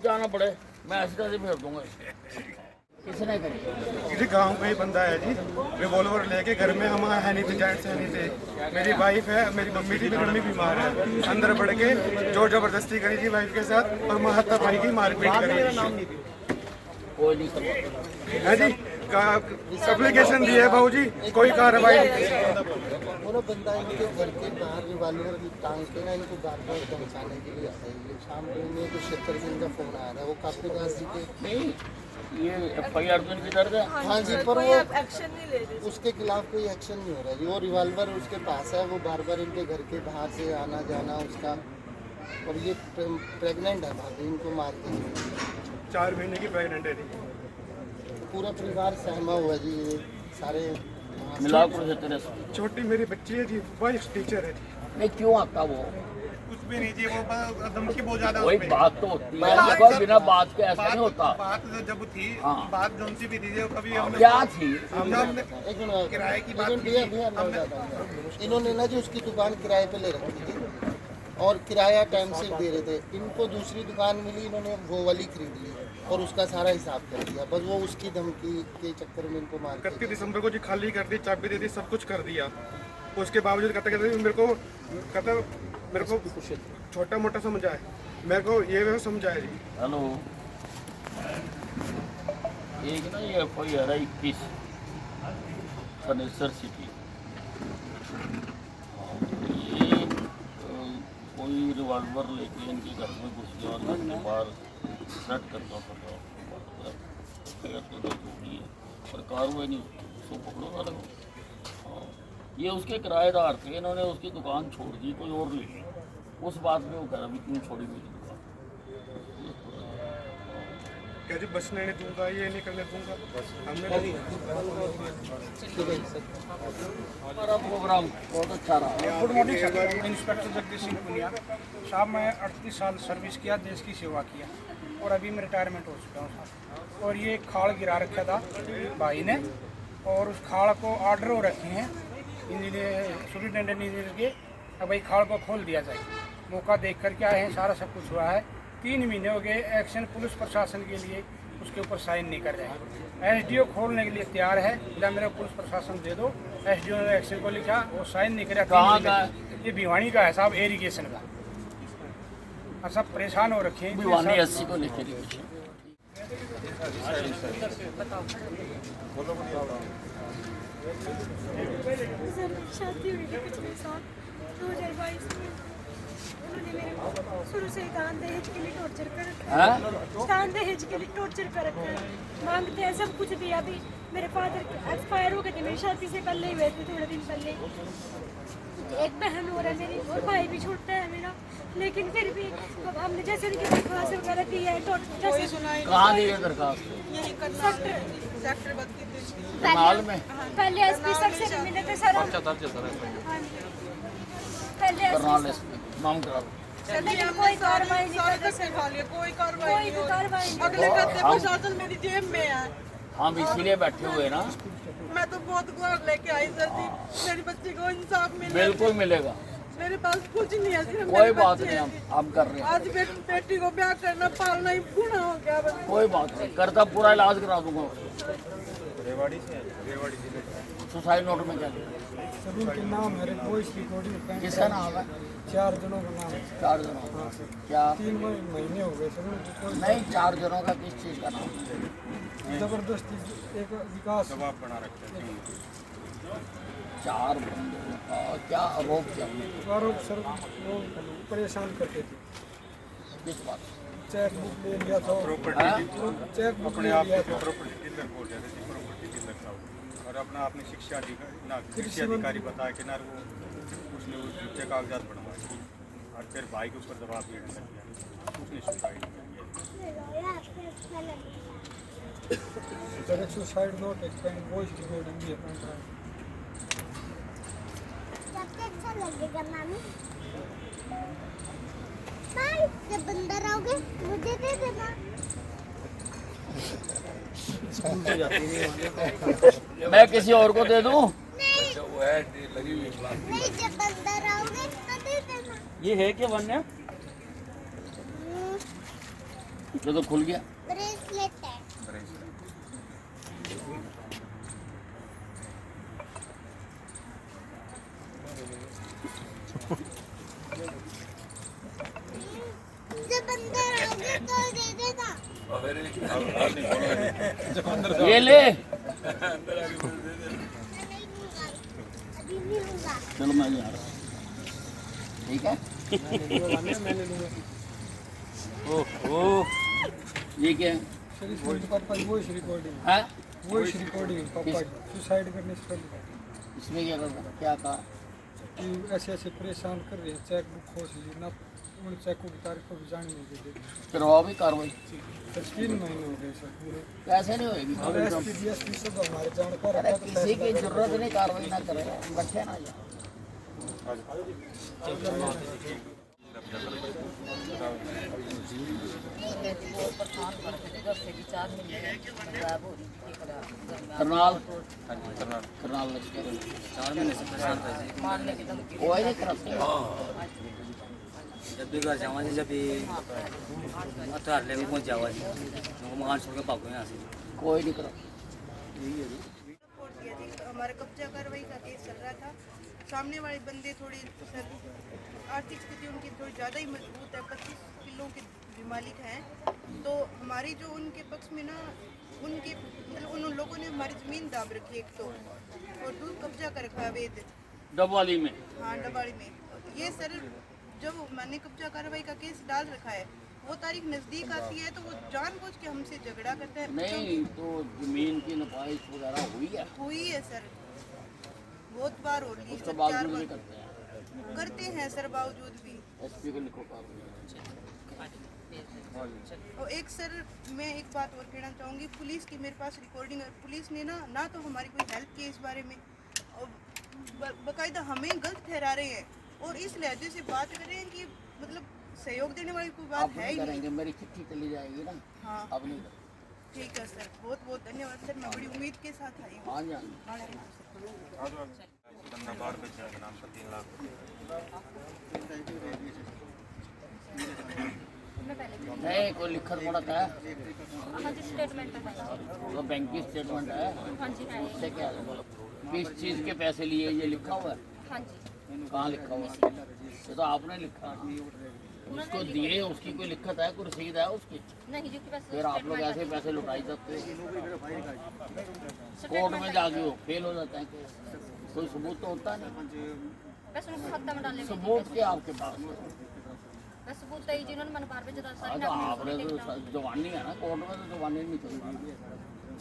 जाना पड़े मैं ऐसे कैसे फेर दूंगा। किसने करी? किसी गांव का ही बंदा है जी, रिवॉल्वर लेके घर में, हम है नहीं थे, जेंट्स है नहीं थे, मेरी वाइफ है, मेरी मम्मी थी, मेरी मम्मी बीमार है, अंदर बढ़ के जोर जबरदस्ती करी थी वाइफ के साथ और हाथापाई की मारपीट करी कोई नहीं करवा है जी। एप्लीकेशन दी है भाऊजी, कोई कार्रवाई नहीं। वो बंदा इनके घर के बाहर रिवॉल्वर टांग के ना इनको बार बार धमकाने के लिए आता है। ये शाम को में कुछ 70 दिन का फोन आया था, वो काफी दास जी के नहीं ये FIR तो इनकी दर्ज है। हाँ जी, पर वो एक्शन नहीं ले रहे। उसके खिलाफ कोई एक्शन नहीं हो रहा है। वो रिवॉल्वर उसके पास है, वो बार बार इनके घर के बाहर से आना जाना उसका, और ये प्रेग्नेंट है भाभी, इनको मार के 4 महीने की प्रेगनेंट है जी। पूरा परिवार सहमा हुआ जी, ये सारे मिलापुर से तेरे से। छोटी मेरी बच्ची है जी, वाइफ टीचर है जी। नहीं क्यों आता वो? कुछ भी नहीं जी, वो धमकी बहुत ज्यादा। कोई बात तो होती है, देखो बिना बात के ऐसा नहीं होता। बात जब थी, हाँ। बात जो सी भी थी जो कभी क्या थी? एक मिनट किराए की बात भैया भैया मैं बताता हूँ। इन्होंने ना जी उसकी दुकान किराए पे ले रखी थी और किराया टाइम से दे रहे थे। इनको दूसरी दुकान मिली, इन्होंने वो वाली खरीद ली और उसका सारा हिसाब कर दिया। बस वो उसकी धमकी के चक्कर में इनको मार 31 दिसंबर को जी खाली कर दी, चाबी दे दी, सब कुछ कर दिया। उसके बावजूद कहता मेरे को छोटा मोटा समझा है, मेरे को ये समझा है जी। हेलो, एक ना ये FIR है 21 फर्नीचर सिटी। ये कोई रिवॉल्वर लेके इनके घर में घुस गया और घर के बाहर सेट करता था। तो है पर कार्रवाई नहीं, उसको पकड़ो ना लगो। हाँ, ये उसके किराएदार थे, इन्होंने उसकी दुकान छोड़ दी, कोई और ले ली। उस बात में वो कह रहा क्यों छोड़ी मेरी दुकान। क्या जी बचने नहीं दूंगा, ये नहीं करने दूंगा। हमने हमारा प्रोग्राम बहुत अच्छा रहा। Good morning sir, inspector Jagdish Singh Punia साहब। मैं 38 साल सर्विस किया, देश की सेवा किया और अभी मैं रिटायरमेंट हो चुका हूँ साहब। और ये खाल गिरा रखा था भाई ने, और उस खाल को ऑर्डर हो रखे हैं इंजीनियर, सुपरिटेंडेंट इंजीनियर के, अब भाई खाल को खोल दिया जाए। मौका देख करके आए हैं, सारा सब कुछ हुआ है। 3 महीने हो गए, एक्शन पुलिस प्रशासन के लिए उसके ऊपर साइन नहीं कर रहे हैं। SDO खोलने के लिए तैयार है, या मेरा पुलिस प्रशासन दे दो। SDO ने एक्शन को लिखा, वो साइन नहीं करा। कहाँ का है? ये भिवानी का है साहब, एरीगेशन का। और सब परेशान हो रखे हैं। भिवानी 80 को लेके शादी हुई थी पिछले साल 2022 में। उन्होंने मेरे को शुरू से ही दान दहेज के लिए टॉर्चर कर रखा है। दान दहेज के लिए टॉर्चर कर रखा है, मांगते हैं सब कुछ दिया। अभी मेरे फादर एक्सपायर हो गए थे, मेरी शादी से पहले ही हुए थे, थोड़े दिन पहले। एक बहन और है मेरी, और भाई भी छोटा है मेरा, लेकिन फिर भी अब हमने जैसे उनकी दरख्वास्त वगैरह दी है। कहाँ दी है दरखास्त? माल में पहले SP सर से मिले थे सर। हाँ जी, पहले करनाल SP नाम करा लो। लेकिन कोई कार्रवाई नहीं कर रहे। कोई कार्रवाई नहीं। अगले कहते प्रशासन मेरी जेब में है। हम इसीलिए बैठे हुए ना। मैं तो बहुत गुहार लेके आई सर जी, मेरी बच्ची को इंसाफ मिले। बिल्कुल मिलेगा, मेरे पास कुछ नहीं है, सिर्फ कोई मेरे बात बच्चे नहीं, हैं। हम कर रहे हैं। आज बेटी को ब्याह करना पालना ही गुनाह हो गया। बस कोई बात नहीं, करता पूरा इलाज करा दूंगा। रेवाड़ी से सुसाइड नोट में क्या लिखा? सभी के नाम है, वॉइस रिकॉर्डिंग। किसका नाम है? 4 जनों का नाम है। 4 जनों का क्या? 3 महीने हो गए सर। नहीं, 4 जनों का किस चीज़ का नाम है? जबरदस्ती एक विकास दबाव बना रखते हैं। 4 बंदों का क्या आरोप क्या? आरोप सर, वो परेशान करते थे। किस बात? चेक बुक ले लिया था, चेक बुक अपने ले आप लिया को था। प्रॉपर्टी डीलर बोल रहे थे, प्रॉपर्टी डीलर था वो। और अपना आपने शिक्षा अधिकारी बताया कि ना वो उसने वो झूठे कागजात बनवाए और फिर भाई के ऊपर दबाव देने लग गया, उसने suicide sir suicide note expand voice recording भी है। सबसे अच्छा लगेगा मामी भाई, जब अंदर आओगे मुझे दे देना। मैं किसी और को दे दूं? नहीं, जब अंदर आओगे तो दे देना। ये है क्या वन्य? ये तो खुल गया। ब्रेसलेट है। जब अंदर आओगे तो दे देना। ये ले, मैं नहीं लूंगा, अभी नहीं लूंगा। चलो मैं जा रहा हूँ, ठीक है। ओहो, ये क्या है? पापा वो रिकॉर्डिंग हाँ? वो रिकॉर्डिंग पापा सुसाइड करने से पहले इसमें क्या करता, क्या कहा? कि ऐसे ऐसे परेशान कर रहे हैं, चेक बुक खोज ली ना, उन चेकों की तारीख को भी जान नहीं देते। करवाओ भी कार्रवाई। सर 3 महीने हो गए सर पूरे। कैसे नहीं होगी? और एसपी डीएसपी सब हमारे जानकार अरे है, तो किसी की जरूरत नहीं, कार्रवाई ना करे, बैठे ना जाओ। करनाल करनाल लश्कर 4 महीने से परेशान रहे थे। वो है करते जब भी घर जावा जी, जब भी हथियार लेके पहुंच जावा जी, उनको मकान छोड़ के भागो यहाँ से। कोई नहीं करो। रिपोर्ट किया जी, हमारा कब्जा कार्रवाई का केस चल रहा था। सामने वाले बंदे थोड़ी सर आर्थिक स्थिति उनकी थोड़ी ज़्यादा ही मजबूत है, 25 किलो के भी मालिक हैं। तो हमारी जो उनके पक्ष में ना, उनके मतलब उन लोगों ने हमारी ज़मीन दाब रखी एक तो, और दूध कब्जा कर रखा है अवैध। डबवाली में हाँ, डबाड़ी में। ये सर जब मैंने कब्जा कार्रवाई का केस डाल रखा है, वो तारीख नज़दीक आती है तो वो जानबूझ के हमसे झगड़ा करते हैं। नहीं तो जमीन की नपाइश वगैरह हुई है, हुई है सर, बहुत बार हो रही है उसके सर, 4 बावजूद बार नहीं करते हैं। करते हैं सर, बावजूद भी। एसपी को लिखो कार्रवाई। और एक सर मैं एक बात और कहना चाहूँगी, पुलिस की मेरे पास रिकॉर्डिंग है। पुलिस ने ना तो हमारी कोई हेल्प की इस बारे में, और बाकायदा हमें गलत ठहरा रहे हैं और इस लहजे से बात कर रहे हैं कि मतलब सहयोग देने वाली कोई बात आप है नहीं ही नहीं। करेंगे, मेरी चिट्ठी चली जाएगी ना। हाँ अब नहीं करेंगे। ठीक है सर, बहुत बहुत धन्यवाद सर, मैं बड़ी उम्मीद के साथ आई हूँ। हाँ जान बंदा बाहर बेचा है नाम का 3 लाख। नहीं कोई लिखत पड़ता है, हाँ जी, स्टेटमेंट है। वो बैंक की स्टेटमेंट है, हाँ जी है। उससे क्या है? किस चीज़ के पैसे लिए ये लिखा हुआ है? हाँ जी, कहाँ लिखा हुआ है? ये तो आपने लिखा, उसको दिए, उसकी कोई लिखत है, कोई रसीद है उसकी? नहीं जी, बस फिर आप लोग ऐसे पैसे लुटाई सकते हो, कोर्ट में जाके वो फेल हो जाता है केस। कोई सबूत तो होता नहीं। बस उनको खत्ता में डाले। सबूत क्या आपके पास? बस सबूत है जिन्होंने मन बार पे जता हाँ सारी तो आपने तो जवानी है ना, कोर्ट में तो जवानी नहीं चलती,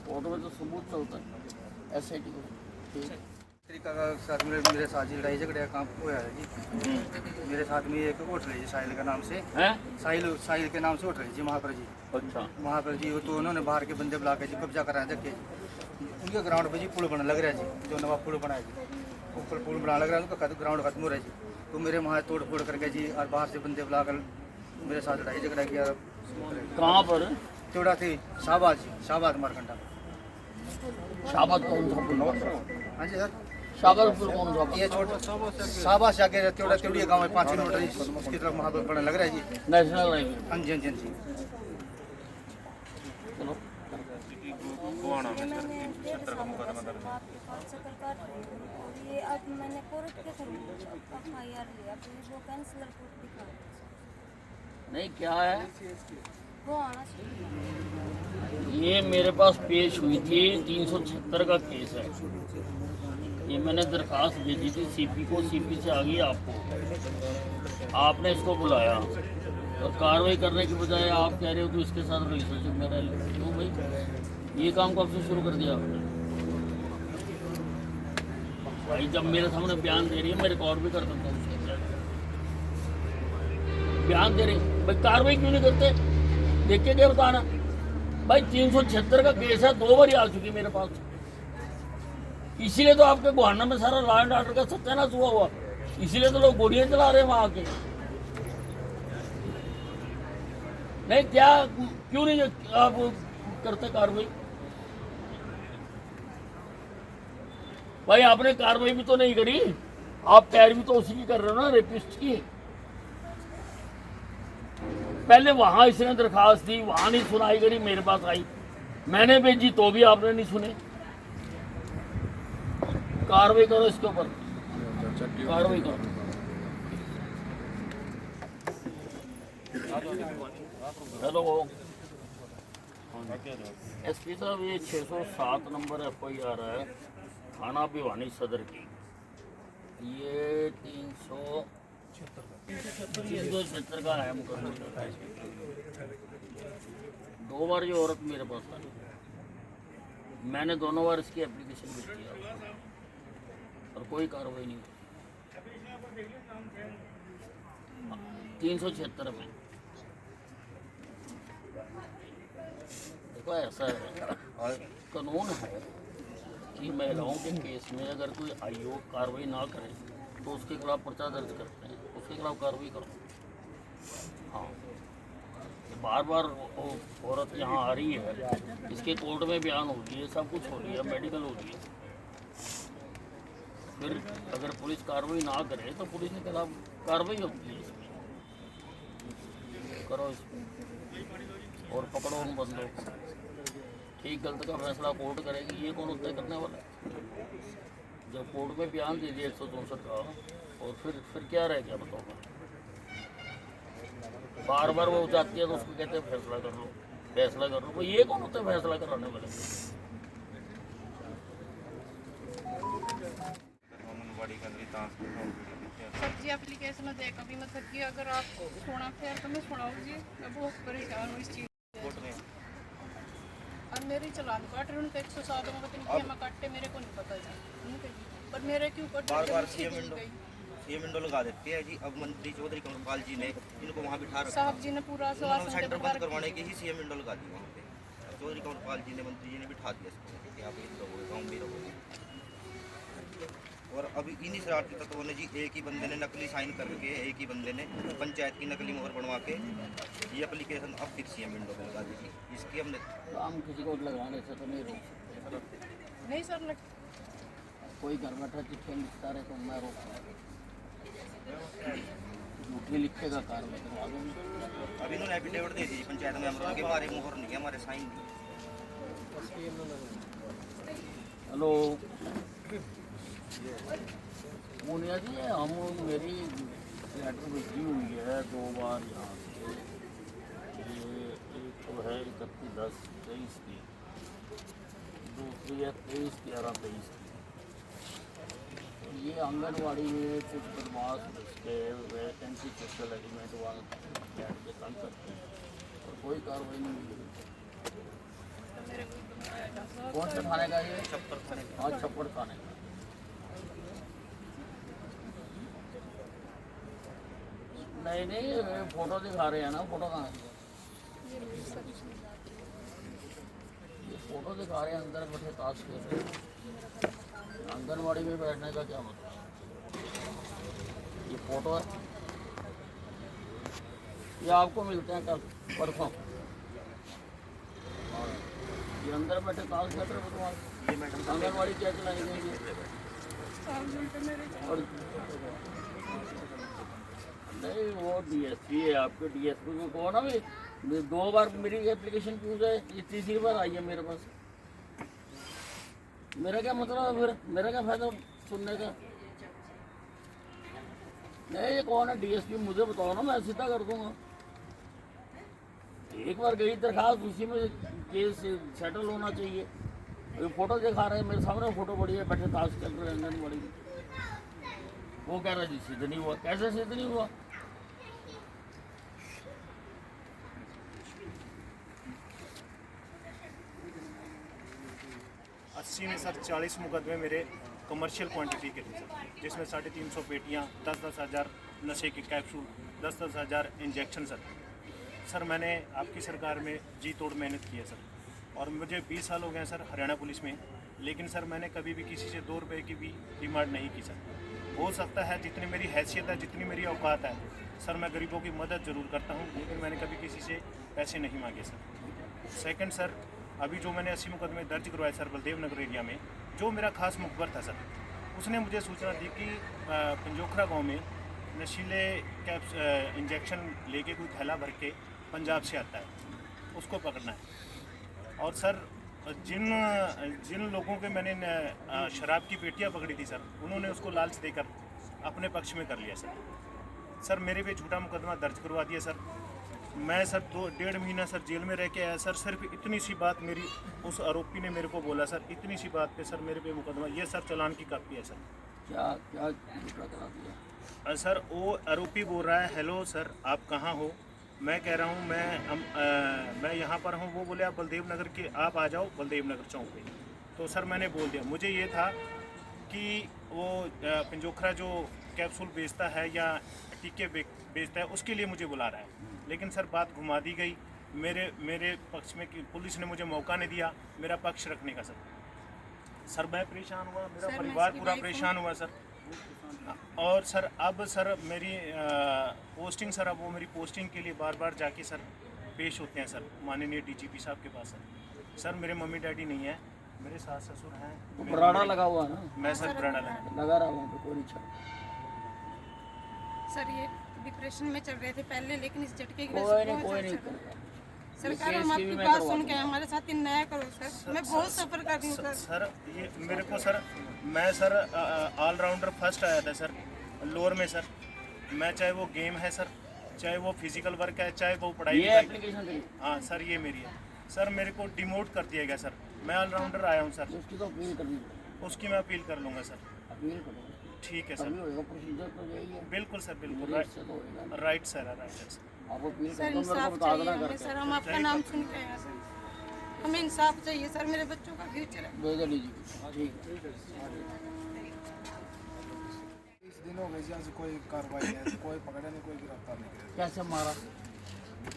कोर्ट में तो सबूत चलता है। ऐसे ठीक तरीका का सर मेरे साथ जी लड़ाई झगड़े का काम हुआ है जी। मेरे साथ में एक होटल है जी, साहिल के नाम से, है। साहिल के नाम से होटल है जी, वहाँ पर जी। अच्छा वहाँ पर जी तो उन्होंने बाहर के बंदे बुला के जी कब्जा कराया जाके जी। उनके ग्राउंड पर जी पुल बनने लग रहा है जी, जो नवा पुल बनाया जी, ऊपर पुल बना लग रहा है, उनका ग्राउंड खत्म हो रहा है जी। तो मेरे वहाँ तोड़ फोड़ करके जी, और बाहर से बंदे बुला कर मेरे साथ लड़ाई झगड़ा किया। कहाँ पर? चौड़ा थी शाहबाद जी, शाहबाद मारकंडा। शाबाद कौन सा पुल? हाँ जी सर, शाबाद पुल कौन सा? ये छोटा शाहबाद से आगे चौड़ा चौड़िया गाँव है, 5 किलोमीटर उसकी तरफ वहाँ पर बनने लग रहा है जी। National highway. हाँ जी हाँ जी हाँ जी। चलो गोवाना में सर 70 का मुकदमा दर्ज है। ये अब मैंने कोर्ट के थ्रू FIR लिया, प्लीज वो कैंसलर को दिखा। नहीं क्या है, वो आना चाहिए। ये मेरे पास पेश हुई थी, 376 का केस है। ये मैंने दरखास्त भेजी थी CP को, CP से आ गई आपको, आपने इसको बुलाया और कार्रवाई करने के बजाय आप कह रहे हो कि इसके साथ रिलेशनशिप मेरा। क्यों भाई, ये काम कब से शुरू कर दिया आपने? भाई जब मेरे सामने बयान दे रही है, मैं रिकॉर्ड भी कर सकता हूँ उसके अंदर। बयान दे रही भाई, कार्रवाई क्यों नहीं करते? देख के क्या बताना भाई, 376 का केस है, 2 बार आ चुकी मेरे पास। इसीलिए तो आपके गुहाना में सारा लॉ एंड ऑर्डर का सत्यानाश हुआ, इसीलिए तो लोग गोलियां चला रहे हैं वहां के। नहीं क्या, क्यों नहीं आप करते कार्रवाई? भाई आपने कार्रवाई भी तो नहीं करी, आप पैरवी तो उसी की कर रहे हो ना, रेपिस्ट की। पहले वहाँ इसने दरखास्त दी, वहाँ नहीं सुनाई करी, मेरे पास आई, मैंने भेजी तो भी आपने नहीं सुने। कार्रवाई करो इसके ऊपर, कार्रवाई करो। हेलो एसपी साहब, ये 607 नंबर FIR है थाना भिवानी सदर की। ये 376 का है मुकदमा। 2 बार ये औरत मेरे पास आई, मैंने दोनों बार इसकी एप्लीकेशन भी किया और कोई कार्रवाई नहीं हुई। 376 में देखो ऐसा है, कानून है कि महिलाओं के केस में अगर कोई आयोग कार्रवाई ना करे तो उसके खिलाफ पर्चा दर्ज करते हैं, उसके खिलाफ कार्रवाई करो। हाँ, बार बार औरत यहाँ आ रही है, इसके कोर्ट में बयान हो रही है, सब कुछ हो रही है, मेडिकल हो रही है, फिर अगर पुलिस कार्रवाई ना करे तो पुलिस के खिलाफ कार्रवाई होती है। इसमें करो इसमें और पकड़ो उन बंदों को। ठीक गलत का फैसला कोर्ट करेगी, ये कौन तय करने वाला है? जब कोर्ट में बयान दे दिया 164 का, और फिर क्या रह गया बताओ? बार बार वो जाती है तो उसको कहते हैं फैसला कर लो, फैसला कर लो। वो ये कौन होता है फैसला कराने वाले? सब्जी एप्लीकेशन दे कभी मतलब कि अगर आप सोना फिर तो मैं सुनाऊँ जी, मैं बहुत परेशान हूँ इस चीज़ से। और मेरी चलान काट रहे उनका 107 में पता नहीं क्या काटते, मेरे को नहीं पता जी पर मेरे क्यों कट बार सीएम विंडो लगा देते हैं जी। अब मंत्री चौधरी कमलपाल जी ने इनको वहाँ बिठा रखा, साहब जी ने पूरा सेंटर बंद करवाने की ही सीएम विंडो लगा दी वहाँ पे। चौधरी कमलपाल जी ने, मंत्री जी ने बिठा दिया इसको कि आप यहीं रहोगे, गाँव में रहोगे। और अभी इन्हीं शरारती तत्वों ने जी, एक ही बंदे ने नकली साइन करके, एक ही बंदे ने पंचायत की नकली मोहर बनवा के ये एप्लीकेशन अब फिर सीएम विंडो पे लगा दी थी। इसकी हमने काम किसी को लगाने से तो नहीं रोक सकते। नहीं सर, कोई घर बैठा चिट्ठी लिखता रहे तो मैं रोक सकता? झूठी लिखेगा कार्रवाई करवा दूंगा। अभी इन्होंने एफिडेविट दे दी पंचायत मेंबरों के, हमारे मोहर नहीं है, हमारे साइन नहीं। हेलो मुनिया जी, हम मेरी लेटर भेजी हुई है 2 बार यहाँ से। ये एक तो है 31/10/23 की, दूसरी है 23/11/23 की। ये आंगनवाड़ी में कुछ बदमाश के वैकेंसी सोशल एलिमेंट वाले बैठ के तंग करते हैं और कोई कार्रवाई नहीं हुई। कौन से थाने का ये? छप्पर थाने का। हाँ, छप्पर थाने का। नहीं फोटो दिखा रहे हैं ना, फोटो कहाँ है? ये फोटो दिखा रहे हैं, अंदर बैठे ताश खेल रहे हैं। आंगनवाड़ी में बैठने का क्या मतलब? ये फोटो है, ये आपको मिलते हैं कल परसों। ये अंदर बैठे ताश खेल रहे हो, आंगनवाड़ी क्या चलाई जाएगी? और नहीं, वो DSP है आपके, DSP को कहो ना भी 2 बार मेरी एप्लीकेशन क्यों है, ये तीसरी बार आई है मेरे पास। मेरा क्या मतलब है फिर? मेरा क्या फायदा सुनने का? नहीं, ये कौन है DSP मुझे बताओ ना, मैं सीधा कर दूंगा। एक बार गई दरखास्त, उसी में केस सेटल होना चाहिए। ये फोटो दिखा रहे हैं मेरे सामने, फोटो पड़ी है, बैठे ताश चल रहे हैं आंगनबाड़ी में। वो कह रहा जी सिद्ध नहीं हुआ। कैसे सिद्ध नहीं हुआ? में सर 40 मुकदमे मेरे कमर्शियल क्वांटिटी के थे सर, जिसमें 350 पेटियाँ, 10-10 हज़ार नशे के कैप्सूल, 10-10 हज़ार इंजेक्शन सर मैंने आपकी सरकार में जी तोड़ मेहनत की है सर, और मुझे 20 साल हो गए सर हरियाणा पुलिस में। लेकिन सर मैंने कभी भी किसी से 2 रुपये की भी डिमांड नहीं की सर। हो सकता है जितनी मेरी हैसियत है, जितनी मेरी औकात है सर, मैं गरीबों की मदद ज़रूर करता हूँ, लेकिन मैंने कभी किसी से पैसे नहीं मांगे सर। सेकंड सर, अभी जो मैंने 80 मुकदमे दर्ज करवाए सर बलदेव नगर एरिया में, जो मेरा खास मुखबर था सर, उसने मुझे सूचना दी कि पंजोखरा गांव में नशीले इंजेक्शन लेके कोई थैला भर के पंजाब से आता है, उसको पकड़ना है। और सर जिन लोगों के मैंने शराब की पेटियाँ पकड़ी थी सर, उन्होंने उसको लालच देकर अपने पक्ष में कर लिया सर मेरे पे झूठा मुकदमा दर्ज करवा दिया सर। मैं सर 2.5 महीना सर जेल में रह के आया सर। सिर्फ इतनी सी बात मेरी उस आरोपी ने मेरे को बोला सर, इतनी सी बात पे सर मेरे पे मुकदमा, ये सर चालान की कापी है सर। क्या क्या झूठा करा दिया? सर वो आरोपी बोल रहा है, हेलो सर आप कहाँ हो? मैं कह रहा हूँ मैं यहाँ पर हूँ। वो बोले आप बलदेव नगर के, आप आ जाओ बलदेव नगर चौक पे। तो सर मैंने बोल दिया, मुझे ये था कि वो पंजोखरा जो कैप्सूल बेचता है या टीके बेचता है उसके लिए मुझे बुला रहा है। लेकिन सर बात घुमा दी गई मेरे पक्ष में कि पुलिस ने मुझे मौका नहीं दिया मेरा पक्ष रखने का सर मैं परेशान हुआ, मेरा परिवार पूरा परेशान हुआ सर। और सर अब सर मेरी पोस्टिंग सर, अब वो मेरी पोस्टिंग के लिए बार बार जाके सर पेश होते हैं सर माननीय डीजीपी साहब के पास सर मेरे मम्मी डैडी नहीं है, मेरे सास ससुर हैं। तो बराड़ा लगा हुआ ना? मैं सर बराड़ा लगा रहा हूँ तो कोई नहीं चल। सर ये डिप्रेशन में चल रहे थे पहले, लेकिन इस झटके की कोई वजह नहीं से सरकार हम आपकी बात सुन के हमारे साथ न्याय करो सर। मैं बहुत सफर कर रही हूँ सर ये मेरे को सर, मैं सर ऑलराउंडर फर्स्ट आया था सर लोअर में सर। मैं चाहे वो गेम है सर, चाहे वो फिजिकल वर्क है, चाहे वो पढ़ाई लिखाई। हाँ सर ये मेरी है सर। मेरे को डिमोट कर दिया गया सर। मैं ऑलराउंडर आया हूँ सर। उसकी तो अपील करनी है। उसकी मैं अपील कर लूँगा सर। अपील करो, ठीक है सर। प्रोसीजर तो यही है। बिल्कुल सर, बिल्कुल राइट सर। Right sir. आप अपील सर। करो, इंसाफ चाहिए हमें सर, हम आपका नाम सुन के आए हैं सर। हमें इंसाफ चाहिए सर, मेरे बच्चों का फ्यूचर है। भेजा लीजिए। ठीक है। 20 दिन हो गए जी, आज कोई कार्रवाई है, कोई पकड़ा नहीं, कोई गिरफ्तार नहीं किया। कैसे मारा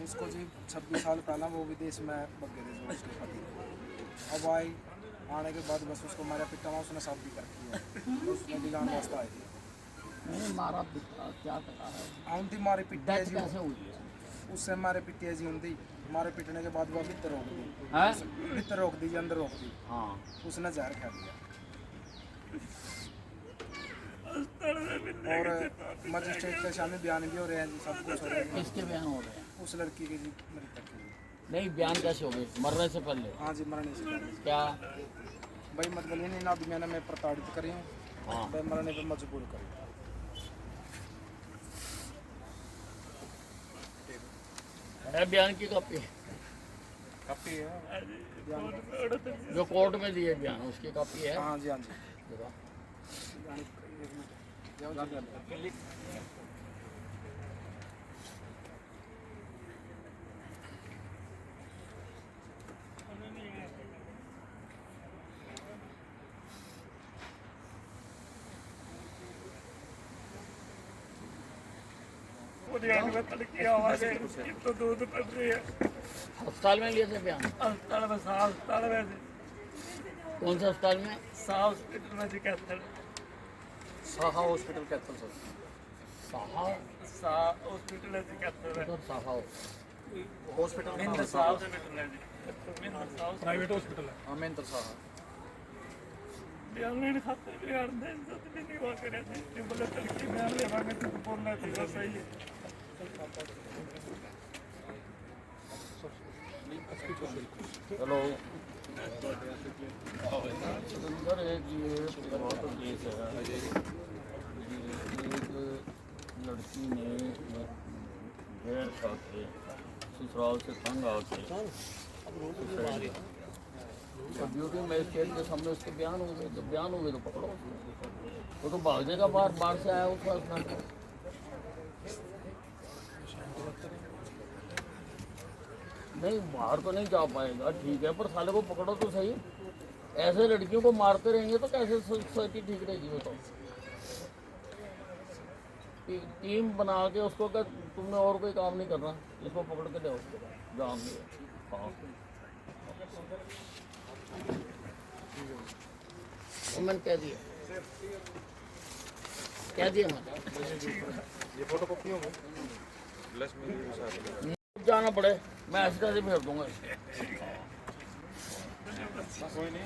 उसको जी 26 साल पहला वो विदेश में भग गए थे जो उसके पति। अब आई आने के बाद बस उसको मारा पिटा हुआ, उसने साफ भी कर दिया, उसने दिलाने वास्ते आई थी। नहीं मारा क्या करा है? आउंटी मारे पिटे जी, कैसे हुई है? उससे मारे पिटे जी उनकी मारे पिटने के बाद वो भीतर रोक दी, भीतर रोक दी, अंदर रोक दी। हाँ उसने जहर खा दिया। और मजिस्ट्रेट के सामने बयान भी हो रहे हैं जी, सब कुछ हो रहा है। किसके बयान हो रहे हैं? उस लड़की के जी मृतक के। नहीं बयान कैसे हो गए? मरने से पहले? हाँ जी मरने से पहले। क्या भाई मतलब ये नहीं ना भी मैंने मैं प्रताड़ित करी हूँ, हाँ भाई मरने पर मजबूर करी। है बयान की कॉपी? काफी है जो कोर्ट में दिए बयान उसकी कॉपी है? हाँ जी, हाँ जी। देखो। अस्पताल में लिए थे बयान? अस्पताल में अस्पताल में कौन सा अस्पताल में? हॉस्पिटल में जी Kaithal Saha hospital Kaithal sir. Saha hospital है जी कैथल उधर साहा हॉस्पिटल मिंदर साहब हॉस्पिटल है जी, मिंदर साहब प्राइवेट हॉस्पिटल है। हाँ मेंतर साहा बयान लेने खाते बयान दे इज्जत भी नहीं हुआ करे थे बोले तड़की बयान लेवांगे तो बोलना थी वो सही है। हेलो सर एक ये बहुत केस है। एक लड़की ने गैर खा के ससुराल से तंग आके ड्यूटी मजिस्ट्रेट के सामने उसके बयान हो गए। जब बयान हो गए तो पकड़ो उसको। वो तो भाग जाएगा, बाहर से आया उसका नहीं, बाहर तो नहीं जा पाएगा, ठीक है, पर साले को पकड़ो तो सही। ऐसे लड़कियों को मारते रहेंगे तो कैसे सोसाइटी ठीक रहेगी? बताओ। टीम बना के उसको क्या तुमने और कोई काम नहीं करना, इसको पकड़ के ले जान दे। हाँ मैंने कह दिया मैंने। ये फोटो कॉपी होगी जाना पड़े मैं ऐसे कैसे भेज दूंगा। कोई नहीं।